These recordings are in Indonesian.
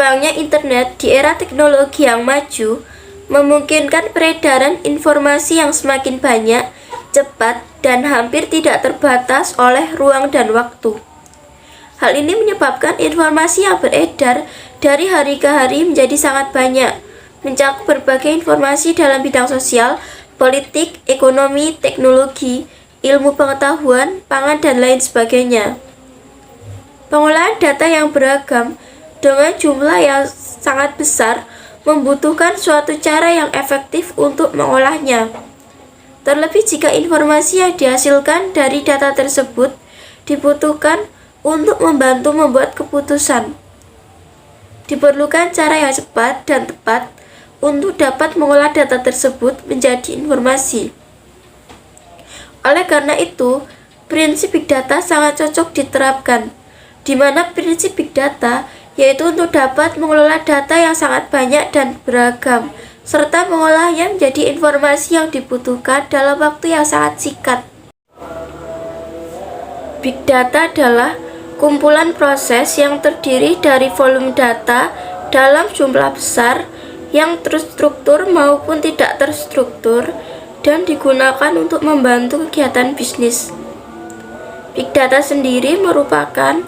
Berkembangnya internet di era teknologi yang maju memungkinkan peredaran informasi yang semakin banyak, cepat, dan hampir tidak terbatas oleh ruang dan waktu. Hal ini menyebabkan informasi yang beredar dari hari ke hari menjadi sangat banyak, mencakup berbagai informasi dalam bidang sosial, politik, ekonomi, teknologi, ilmu pengetahuan, pangan, dan lain sebagainya. Pengolahan data yang beragam dengan jumlah yang sangat besar membutuhkan suatu cara yang efektif untuk mengolahnya. Terlebih jika informasi yang dihasilkan dari data tersebut dibutuhkan untuk membantu membuat keputusan. Diperlukan cara yang cepat dan tepat untuk dapat mengolah data tersebut menjadi informasi. Oleh karena itu, prinsip big data sangat cocok diterapkan, di mana prinsip big data yaitu untuk dapat mengelola data yang sangat banyak dan beragam, serta mengolahnya menjadi informasi yang dibutuhkan dalam waktu yang sangat singkat. Big data adalah kumpulan proses yang terdiri dari volume data dalam jumlah besar yang terstruktur maupun tidak terstruktur dan digunakan untuk membantu kegiatan bisnis. Big data sendiri merupakan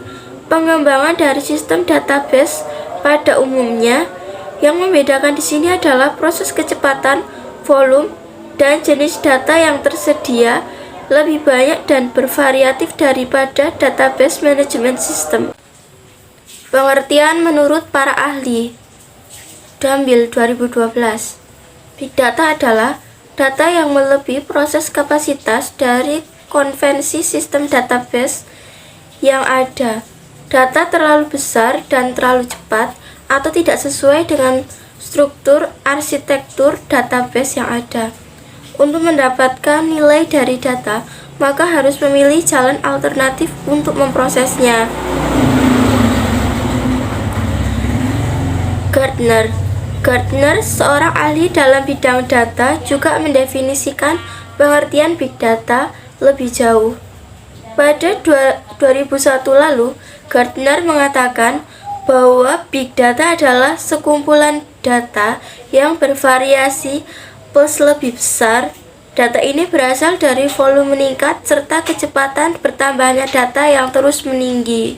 pengembangan dari sistem database pada umumnya. Yang membedakan di sini adalah proses kecepatan, volume, dan jenis data yang tersedia lebih banyak dan bervariatif daripada database management system. Pengertian menurut para ahli. Dambil 2012. Big data adalah data yang melebihi proses kapasitas dari konvensi sistem database yang ada. Data terlalu besar dan terlalu cepat atau tidak sesuai dengan struktur arsitektur database yang ada. Untuk mendapatkan nilai dari data, maka harus memilih jalan alternatif untuk memprosesnya. Gartner, seorang ahli dalam bidang data, juga mendefinisikan pengertian big data lebih jauh. Pada 2001 lalu, Gartner mengatakan bahwa big data adalah sekumpulan data yang bervariasi plus lebih besar. Data ini berasal dari volume meningkat serta kecepatan bertambahnya data yang terus meninggi.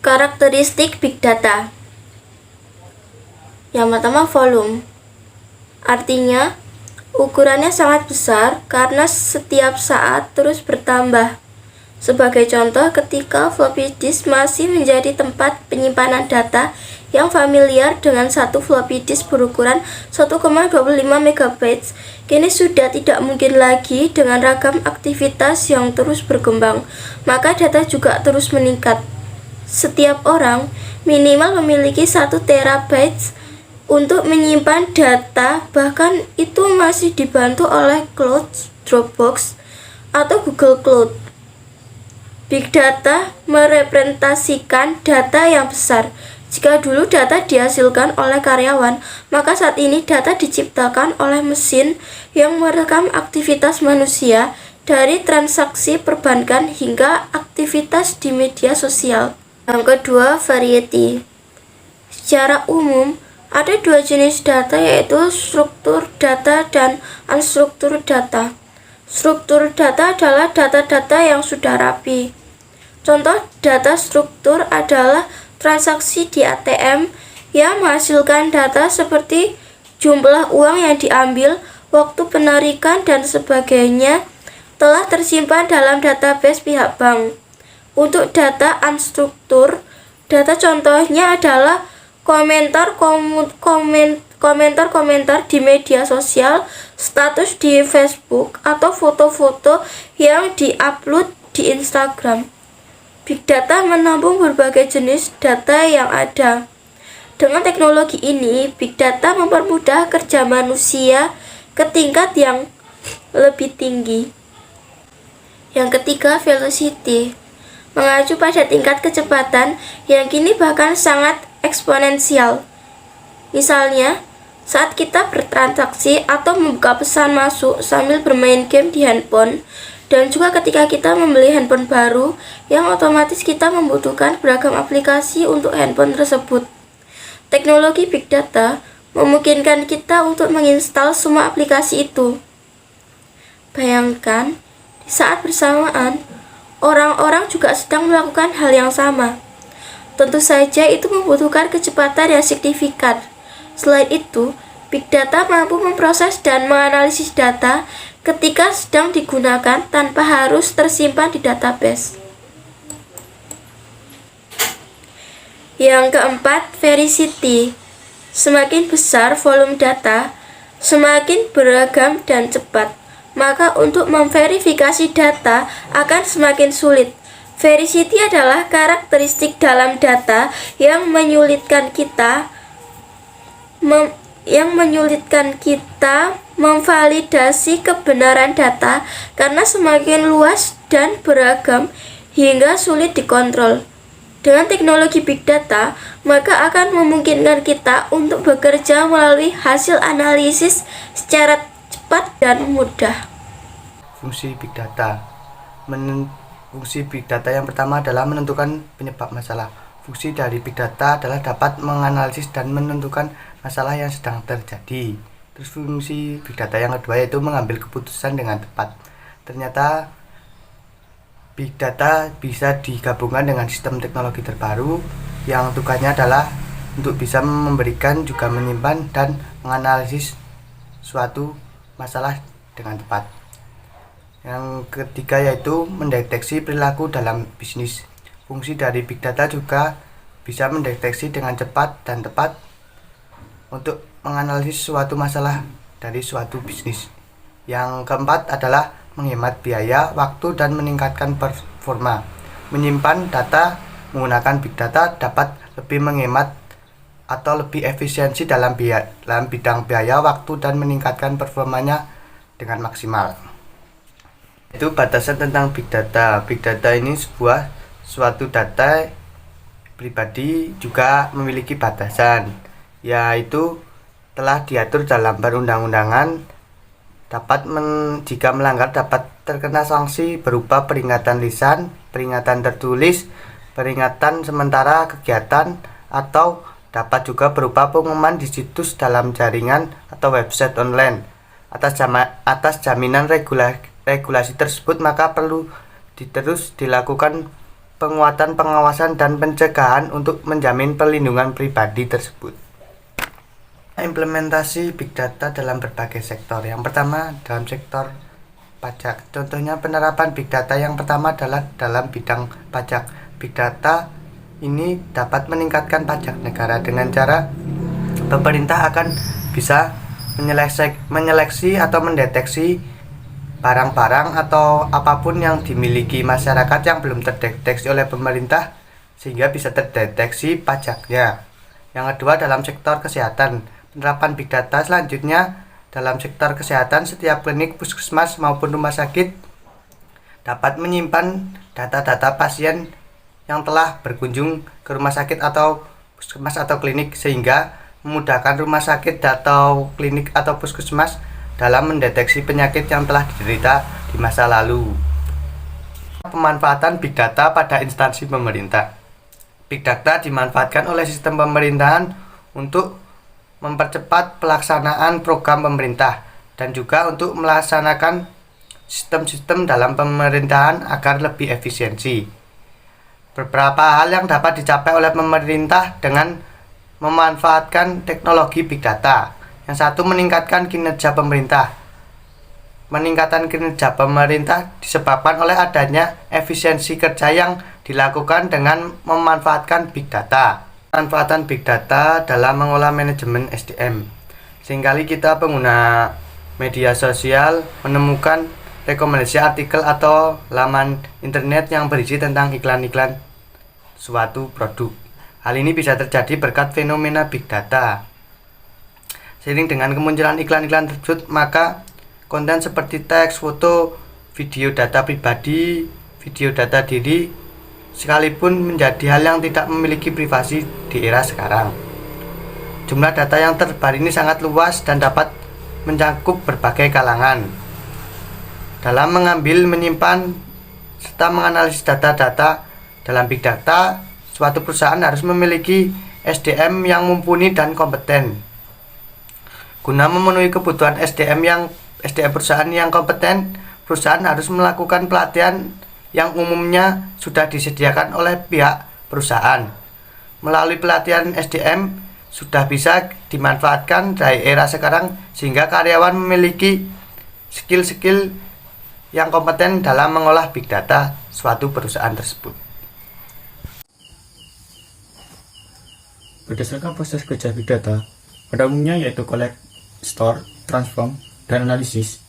Karakteristik big data. Yang pertama, volume. Artinya, ukurannya sangat besar karena setiap saat terus bertambah. Sebagai contoh, ketika floppy disk masih menjadi tempat penyimpanan data yang familiar dengan satu floppy disk berukuran 1,25 MB, kini sudah tidak mungkin lagi dengan ragam aktivitas yang terus berkembang, maka data juga terus meningkat. Setiap orang minimal memiliki 1 terabyte untuk menyimpan data, bahkan itu masih dibantu oleh cloud, Dropbox, atau Google Cloud. Big data merepresentasikan data yang besar. Jika dulu data dihasilkan oleh karyawan, maka saat ini data diciptakan oleh mesin yang merekam aktivitas manusia dari transaksi perbankan hingga aktivitas di media sosial. Yang kedua, variety. Secara umum, ada 2 jenis data, yaitu struktur data dan unstruktur data. Struktur data adalah data-data yang sudah rapi. Contoh data struktur adalah transaksi di ATM yang menghasilkan data seperti jumlah uang yang diambil, waktu penarikan, dan sebagainya telah tersimpan dalam database pihak bank. Untuk data unstruktur, data contohnya adalah komentar di media sosial, status di Facebook, atau foto-foto yang diupload di Instagram. Big data menampung berbagai jenis data yang ada. Dengan teknologi ini, big data mempermudah kerja manusia ke tingkat yang lebih tinggi. Yang ketiga, velocity. Mengacu pada tingkat kecepatan yang kini bahkan sangat eksponensial. Misalnya, saat kita bertransaksi atau membuka pesan masuk sambil bermain game di handphone, dan juga ketika kita membeli handphone baru yang otomatis kita membutuhkan beragam aplikasi untuk handphone tersebut. Teknologi Big Data memungkinkan kita untuk menginstal semua aplikasi itu. Bayangkan, di saat bersamaan, orang-orang juga sedang melakukan hal yang sama. Tentu saja itu membutuhkan kecepatan yang signifikan. Selain itu, Big Data mampu memproses dan menganalisis data ketika sedang digunakan tanpa harus tersimpan di database. Yang keempat, veracity. Semakin besar volume data, semakin beragam dan cepat. Maka untuk memverifikasi data akan semakin sulit. Veracity adalah karakteristik dalam data yang menyulitkan kita memvalidasi kebenaran data karena semakin luas dan beragam hingga sulit dikontrol. Dengan teknologi Big Data, maka akan memungkinkan kita untuk bekerja melalui hasil analisis secara cepat dan mudah. Fungsi Big Data. Fungsi Big Data yang pertama adalah menentukan penyebab masalah. Fungsi dari Big Data adalah dapat menganalisis dan menentukan masalah yang sedang terjadi. Terus fungsi Big Data yang kedua yaitu mengambil keputusan dengan tepat. Ternyata Big Data bisa digabungkan dengan sistem teknologi terbaru yang tugasnya adalah untuk bisa memberikan juga menyimpan dan menganalisis suatu masalah dengan tepat. Yang ketiga yaitu mendeteksi perilaku dalam bisnis. Fungsi dari Big Data juga bisa mendeteksi dengan cepat dan tepat untuk menganalisis suatu masalah dari suatu bisnis. Yang keempat adalah menghemat biaya, waktu, dan meningkatkan performa. Menyimpan data menggunakan Big Data dapat lebih menghemat atau lebih efisiensi dalam bidang biaya, waktu, dan meningkatkan performanya dengan maksimal. Itu batasan tentang Big Data. Big Data ini suatu data pribadi juga memiliki batasan, yaitu telah diatur dalam perundang-undangan. Jika melanggar dapat terkena sanksi berupa peringatan lisan, peringatan tertulis, peringatan sementara kegiatan, atau dapat juga berupa pengumuman di situs dalam jaringan atau website online. Atas jaminan regulasi tersebut, maka perlu terus dilakukan penguatan pengawasan dan pencegahan untuk menjamin perlindungan pribadi tersebut. Implementasi Big Data dalam berbagai sektor. Yang pertama dalam sektor pajak. Contohnya penerapan Big Data yang pertama adalah dalam bidang pajak. Big Data ini dapat meningkatkan pajak negara dengan cara pemerintah akan bisa menyeleksi atau mendeteksi barang-barang atau apapun yang dimiliki masyarakat yang belum terdeteksi oleh pemerintah sehingga bisa terdeteksi pajaknya. Yang kedua dalam sektor kesehatan. Penerapan Big Data selanjutnya dalam sektor kesehatan, setiap klinik, puskesmas maupun rumah sakit dapat menyimpan data-data pasien yang telah berkunjung ke rumah sakit atau puskesmas atau klinik sehingga memudahkan rumah sakit atau klinik atau puskesmas dalam mendeteksi penyakit yang telah diderita di masa lalu. Pemanfaatan Big Data pada instansi pemerintah. Big Data dimanfaatkan oleh sistem pemerintahan untuk mempercepat pelaksanaan program pemerintah dan juga untuk melaksanakan sistem-sistem dalam pemerintahan agar lebih efisiensi. Beberapa hal yang dapat dicapai oleh pemerintah dengan memanfaatkan teknologi Big Data. Yang satu, meningkatkan kinerja pemerintah. Meningkatkan kinerja pemerintah disebabkan oleh adanya efisiensi kerja yang dilakukan dengan memanfaatkan Big Data. Manfaatan Big Data dalam mengolah manajemen SDM. Seringkali kita pengguna media sosial menemukan rekomendasi artikel atau laman internet yang berisi tentang iklan-iklan suatu produk. Hal ini bisa terjadi berkat fenomena Big Data. Seiring dengan kemunculan iklan-iklan tersebut, maka konten seperti teks, foto, video data pribadi, video data diri sekalipun menjadi hal yang tidak memiliki privasi di era sekarang. Jumlah data yang tersebar ini sangat luas dan dapat mencakup berbagai kalangan. Dalam mengambil, menyimpan, serta menganalisis data-data dalam Big Data, suatu perusahaan harus memiliki SDM yang mumpuni dan kompeten. Guna memenuhi kebutuhan SDM perusahaan yang kompeten, perusahaan harus melakukan pelatihan yang umumnya sudah disediakan oleh pihak perusahaan. Melalui pelatihan SDM sudah bisa dimanfaatkan dari era sekarang sehingga karyawan memiliki skill-skill yang kompeten dalam mengolah big data suatu perusahaan tersebut. Berdasarkan proses kerja big data, pada umumnya yaitu collect, store, transform, dan analisis,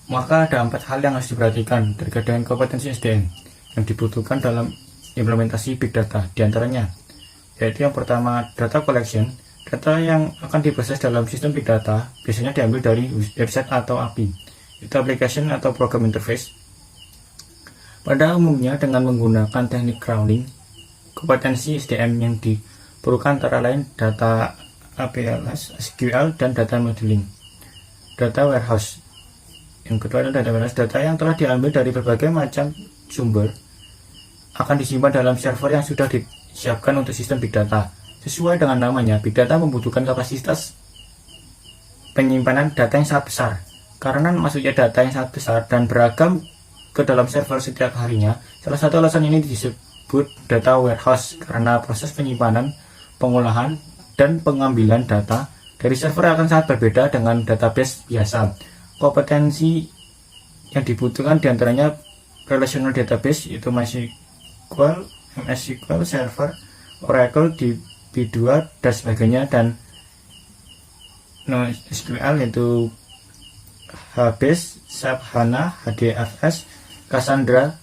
maka ada 4 hal yang harus diperhatikan terkait dengan kompetensi SDM yang dibutuhkan dalam implementasi big data. Di antaranya, yaitu yang pertama, data collection. Data yang akan diproses dalam sistem big data biasanya diambil dari website atau API, itu application atau program interface. Pada umumnya dengan menggunakan teknik crawling, kompetensi SDM yang diperlukan antara lain data APLS, SQL, dan data modeling. Data warehouse. Yang kedua adalah data warehouse. Data yang telah diambil dari berbagai macam sumber akan disimpan dalam server yang sudah disiapkan untuk sistem big data. Sesuai dengan namanya, big data membutuhkan kapasitas penyimpanan data yang sangat besar. Karena masuknya data yang sangat besar dan beragam ke dalam server setiap harinya, salah satu alasan ini disebut data warehouse karena proses penyimpanan, pengolahan, dan pengambilan data dari server akan sangat berbeda dengan database biasa. Kompetensi yang dibutuhkan diantaranya relational database, yaitu MySQL, MS SQL Server, Oracle, DB2, dan sebagainya, dan NoSQL yaitu HBase, SAP HANA, HDFS, Cassandra,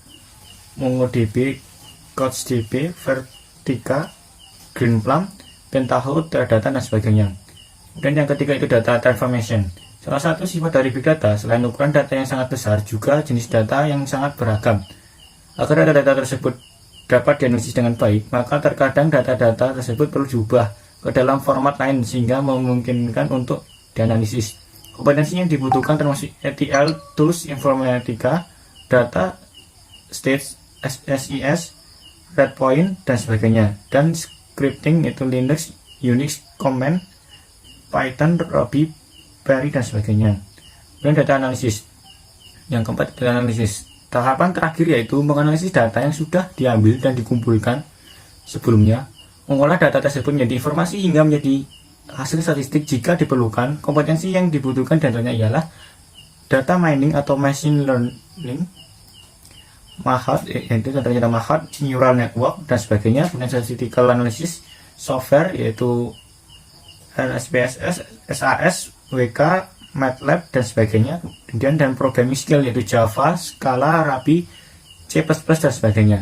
MongoDB, CouchDB, Vertica, Greenplum, Pentaho, Teradata, dan sebagainya. Dan yang ketiga itu data transformation. Salah satu sifat dari big data selain ukuran data yang sangat besar, juga jenis data yang sangat beragam. Agar data tersebut dapat dianalisis dengan baik, maka terkadang data-data tersebut perlu diubah ke dalam format lain sehingga memungkinkan untuk dianalisis. Kompetensi yang dibutuhkan termasuk ETL, tools informatika, data, stage, SSIS, Redpoint, dan sebagainya. Dan scripting itu Linux, Unix, Command, Python, Ruby, Perl, dan sebagainya. Dan data analisis. Yang keempat, data analisis. Tahapan terakhir yaitu menganalisis data yang sudah diambil dan dikumpulkan sebelumnya, mengolah data tersebut menjadi informasi hingga menjadi hasil statistik jika diperlukan. Kompetensi yang dibutuhkan diantaranya ialah data mining atau machine learning, MAHAT, yaitu contohnya MAHAT, neural network, dan sebagainya. Kemudian statistical analysis, software yaitu SPSS, SAS, WK, MATLAB, dan sebagainya. Kemudian dan programming skill yaitu Java, Scala, Ruby, C++, dan sebagainya.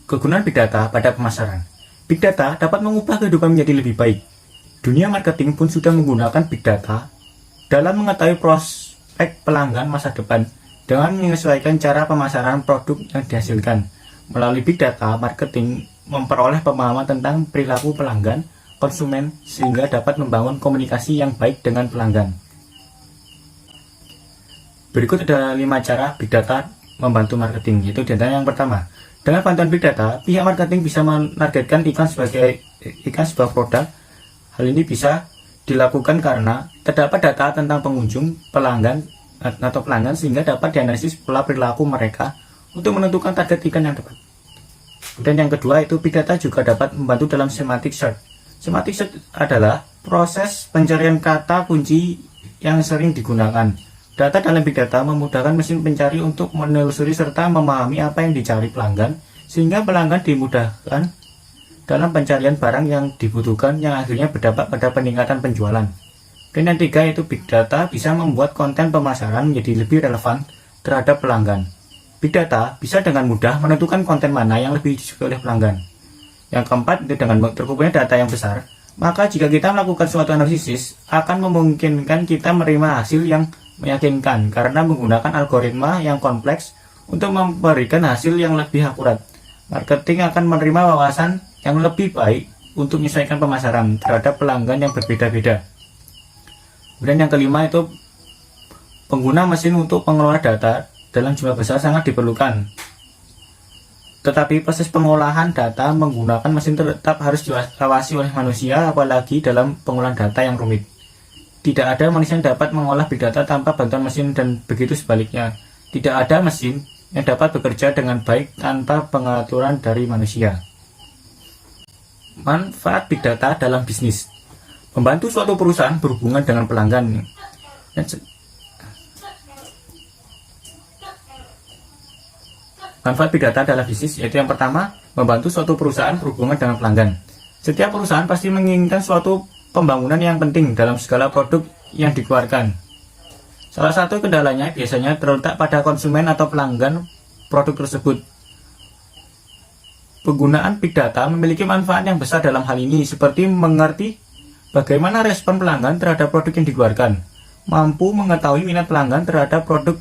Kegunaan big data pada pemasaran. Big data dapat mengubah kehidupan menjadi lebih baik. Dunia marketing pun sudah menggunakan big data dalam mengetahui prospek pelanggan masa depan dengan menyesuaikan cara pemasaran produk yang dihasilkan. Melalui big data, marketing memperoleh pemahaman tentang perilaku pelanggan, konsumen, sehingga dapat membangun komunikasi yang baik dengan pelanggan. Berikut ada 5 cara big data membantu marketing, yaitu yang pertama. Dengan bantuan big data, pihak marketing bisa menargetkan iklan sebagai iklan sebuah produk. Hal ini bisa dilakukan karena terdapat data tentang pengunjung, pelanggan, atau pelanggan sehingga dapat dianalisis pola perilaku mereka untuk menentukan target iklan yang tepat. Dan yang kedua itu big data juga dapat membantu dalam semantic search. Semantic search adalah proses pencarian kata kunci yang sering digunakan. Data dalam big data memudahkan mesin pencari untuk menelusuri serta memahami apa yang dicari pelanggan, sehingga pelanggan dimudahkan dalam pencarian barang yang dibutuhkan yang akhirnya berdampak pada peningkatan penjualan. Dan yang ketiga yaitu big data bisa membuat konten pemasaran menjadi lebih relevan terhadap pelanggan. Big data bisa dengan mudah menentukan konten mana yang lebih disukai oleh pelanggan. Yang keempat itu dengan terkumpulnya data yang besar, maka jika kita melakukan suatu analisis akan memungkinkan kita menerima hasil yang meyakinkan karena menggunakan algoritma yang kompleks untuk memberikan hasil yang lebih akurat. Marketing akan menerima wawasan yang lebih baik untuk menyesuaikan pemasaran terhadap pelanggan yang berbeda-beda. Kemudian yang kelima itu pengguna mesin untuk pengelola data dalam jumlah besar sangat diperlukan. Tetapi proses pengolahan data menggunakan mesin tetap harus diawasi oleh manusia, apalagi dalam pengolahan data yang rumit. Tidak ada manusia yang dapat mengolah big data tanpa bantuan mesin, dan begitu sebaliknya. Tidak ada mesin yang dapat bekerja dengan baik tanpa pengaturan dari manusia. Manfaat big data dalam bisnis: membantu suatu perusahaan berhubungan dengan pelanggan. Manfaat big data dalam bisnis yaitu yang pertama, membantu suatu perusahaan berhubungan dengan pelanggan. Setiap perusahaan pasti menginginkan suatu pembangunan yang penting dalam segala produk yang dikeluarkan. Salah satu kendalanya biasanya terletak pada konsumen atau pelanggan produk tersebut. Penggunaan big data memiliki manfaat yang besar dalam hal ini, seperti mengerti bagaimana respon pelanggan terhadap produk yang dikeluarkan, mampu mengetahui minat pelanggan terhadap produk.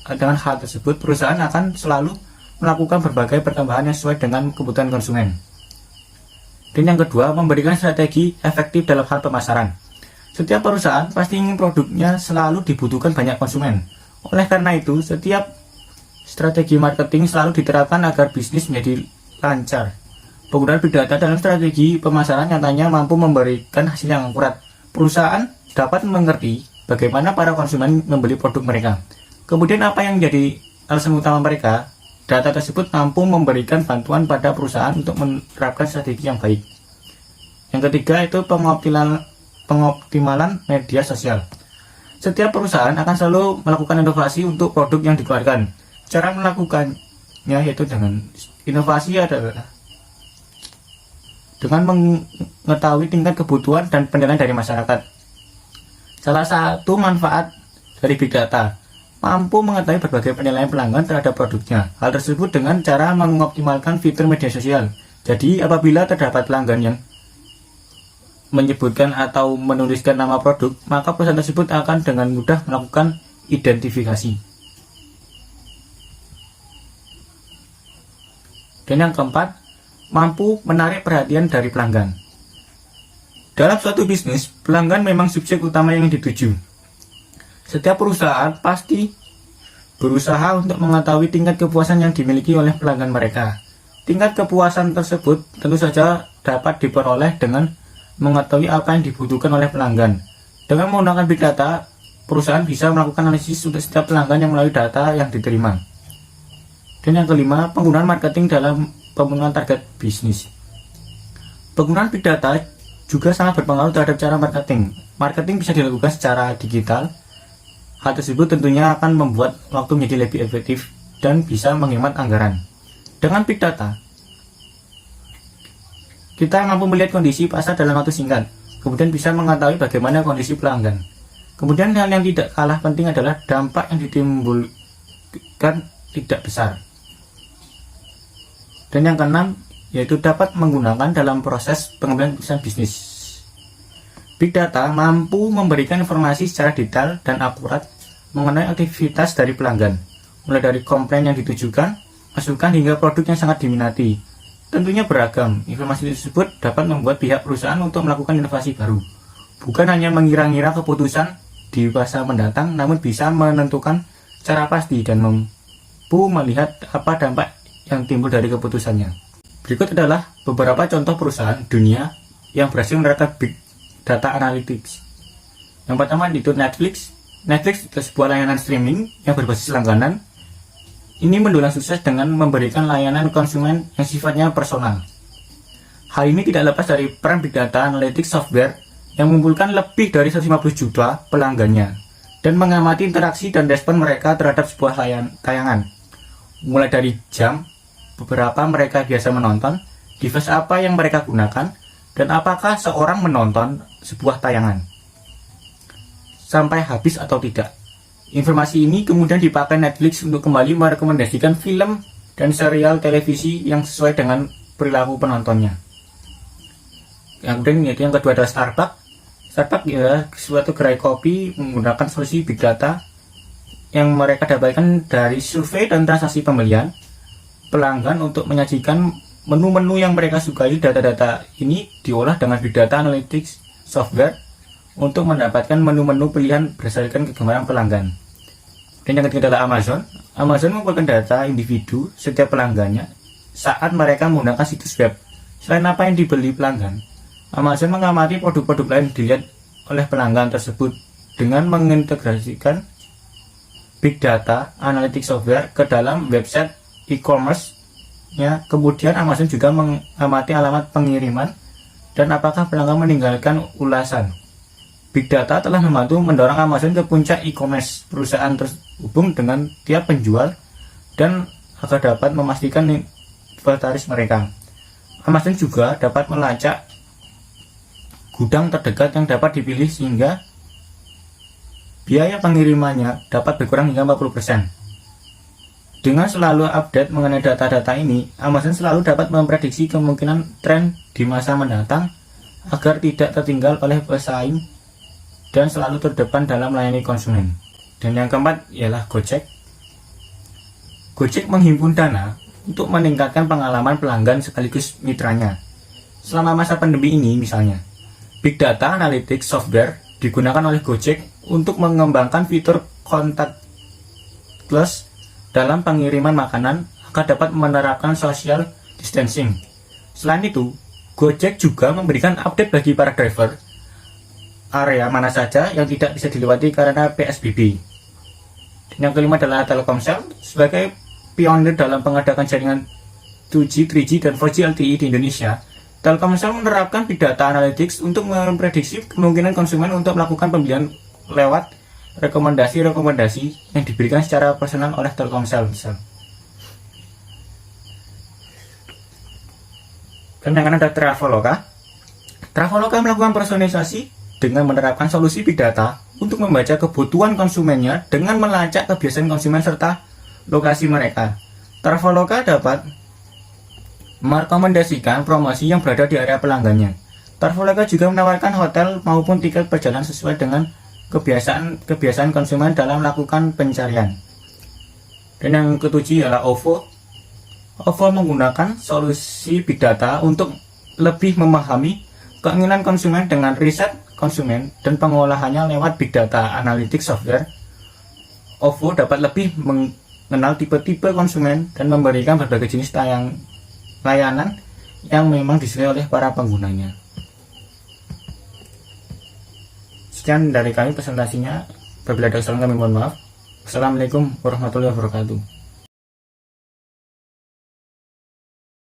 Dengan hal tersebut, perusahaan akan selalu melakukan berbagai pertambahan yang sesuai dengan kebutuhan konsumen. Dan yang kedua, memberikan strategi efektif dalam hal pemasaran. Setiap perusahaan pasti ingin produknya selalu dibutuhkan banyak konsumen. Oleh karena itu, setiap strategi marketing selalu diterapkan agar bisnis menjadi lancar. Penggunaan big data dalam strategi pemasaran nyatanya mampu memberikan hasil yang akurat. Perusahaan dapat mengerti bagaimana para konsumen membeli produk mereka. Kemudian apa yang menjadi alasan utama mereka. Data tersebut mampu memberikan bantuan pada perusahaan untuk menerapkan strategi yang baik. Yang ketiga itu pengoptimalan media sosial. Setiap perusahaan akan selalu melakukan inovasi untuk produk yang dikeluarkan. Cara melakukannya yaitu dengan inovasi adalah dengan mengetahui tingkat kebutuhan dan penilaian dari masyarakat. Salah satu manfaat dari big data, mampu mengetahui berbagai penilaian pelanggan terhadap produknya. Hal tersebut dengan cara mengoptimalkan fitur media sosial. Jadi apabila terdapat pelanggan yang menyebutkan atau menuliskan nama produk, maka perusahaan tersebut akan dengan mudah melakukan identifikasi. Dan yang keempat, mampu menarik perhatian dari pelanggan. Dalam suatu bisnis, pelanggan memang subjek utama yang dituju. Setiap perusahaan pasti berusaha untuk mengetahui tingkat kepuasan yang dimiliki oleh pelanggan mereka. Tingkat kepuasan tersebut tentu saja dapat diperoleh dengan mengetahui apa yang dibutuhkan oleh pelanggan. Dengan menggunakan big data, perusahaan bisa melakukan analisis untuk setiap pelanggan yang melalui data yang diterima. Dan yang kelima, penggunaan marketing dalam pemenuhan target bisnis. Penggunaan big data juga sangat berpengaruh terhadap cara marketing. Marketing bisa dilakukan secara digital. Hal tersebut tentunya akan membuat waktu menjadi lebih efektif dan bisa menghemat anggaran. Dengan big data, kita mampu melihat kondisi pasar dalam waktu singkat, kemudian bisa mengetahui bagaimana kondisi pelanggan. Kemudian hal yang tidak kalah penting adalah dampak yang ditimbulkan tidak besar. Dan yang keenam, yaitu dapat menggunakan dalam proses pengambilan keputusan bisnis. Big data mampu memberikan informasi secara detail dan akurat mengenai aktivitas dari pelanggan, mulai dari komplain yang ditujukan, masukan hingga produk yang sangat diminati. Tentunya beragam, informasi tersebut dapat membuat pihak perusahaan untuk melakukan inovasi baru. Bukan hanya mengira-ngira keputusan di masa mendatang, namun bisa menentukan secara pasti dan mampu melihat apa dampak yang timbul dari keputusannya. Berikut adalah beberapa contoh perusahaan dunia yang berhasil menerapkan big data analytics. Yang pertama itu Netflix. Netflix adalah sebuah layanan streaming yang berbasis langganan. Ini mendulang sukses dengan memberikan layanan konsumen yang sifatnya personal. Hal ini tidak lepas dari peran big data analytics software yang mengumpulkan lebih dari 150 juta pelanggannya dan mengamati interaksi dan respon mereka terhadap sebuah tayangan. Mulai dari jam, beberapa mereka biasa menonton, device apa yang mereka gunakan, dan apakah seorang menonton sebuah tayangan sampai habis atau tidak. Informasi ini kemudian dipakai Netflix untuk kembali merekomendasikan film dan serial televisi yang sesuai dengan perilaku penontonnya. Yang kedua adalah Starbucks. Starbucks adalah suatu gerai kopi menggunakan solusi big data yang mereka dapatkan dari survei dan transaksi pembelian pelanggan untuk menyajikan menu-menu yang mereka sukai. Data-data ini diolah dengan big data analytics software untuk mendapatkan menu-menu pilihan berdasarkan kegemaran pelanggan. Dan yang ketiga adalah Amazon. Amazon mengumpulkan data individu setiap pelanggannya saat mereka menggunakan situs web. Selain apa yang dibeli pelanggan, Amazon mengamati produk-produk lain dilihat oleh pelanggan tersebut dengan mengintegrasikan big data analytics software ke dalam website e-commerce-nya. Kemudian Amazon juga mengamati alamat pengiriman dan apakah pelanggan meninggalkan ulasan. Big data telah membantu mendorong Amazon ke puncak e-commerce. Perusahaan terhubung dengan tiap penjual dan agar dapat memastikan inventaris mereka. Amazon juga dapat melacak gudang terdekat yang dapat dipilih sehingga biaya pengirimannya dapat berkurang hingga 40%. Dengan selalu update mengenai data-data ini, Amazon selalu dapat memprediksi kemungkinan tren di masa mendatang agar tidak tertinggal oleh pesaing dan selalu terdepan dalam melayani konsumen. Dan yang keempat ialah Gojek. Gojek menghimpun dana untuk meningkatkan pengalaman pelanggan sekaligus mitranya. Selama masa pandemi ini misalnya, Big Data Analytics Software digunakan oleh Gojek untuk mengembangkan fitur contactless dalam pengiriman makanan agar dapat menerapkan social distancing. Selain itu, Gojek juga memberikan update bagi para driver area mana saja yang tidak bisa dilewati karena PSBB. Dan yang kelima adalah Telkomsel. Sebagai pionir dalam pengadakan jaringan 2G, 3G, dan 4G LTE di Indonesia, Telkomsel menerapkan Big Data Analytics untuk memprediksi kemungkinan konsumen untuk melakukan pembelian lewat rekomendasi-rekomendasi yang diberikan secara personal oleh Telkomsel. Dan yang ada Traveloka. Traveloka melakukan personalisasi dengan menerapkan solusi Big Data untuk membaca kebutuhan konsumennya dengan melacak kebiasaan konsumen serta lokasi mereka. Traveloka dapat merekomendasikan promosi yang berada di area pelanggannya. Traveloka juga menawarkan hotel maupun tiket perjalanan sesuai dengan kebiasaan konsumen dalam melakukan pencarian. Dan yang ketujuh ialah OVO. OVO menggunakan solusi Big Data untuk lebih memahami keinginan konsumen dengan riset konsumen dan pengolahannya lewat Big Data Analytics Software. OVO dapat lebih mengenal tipe-tipe konsumen dan memberikan berbagai jenis layanan yang memang disukai oleh para penggunanya. Sekian dari kami presentasinya. Apabila ada kesalahan kami mohon maaf. Wassalamualaikum warahmatullahi wabarakatuh.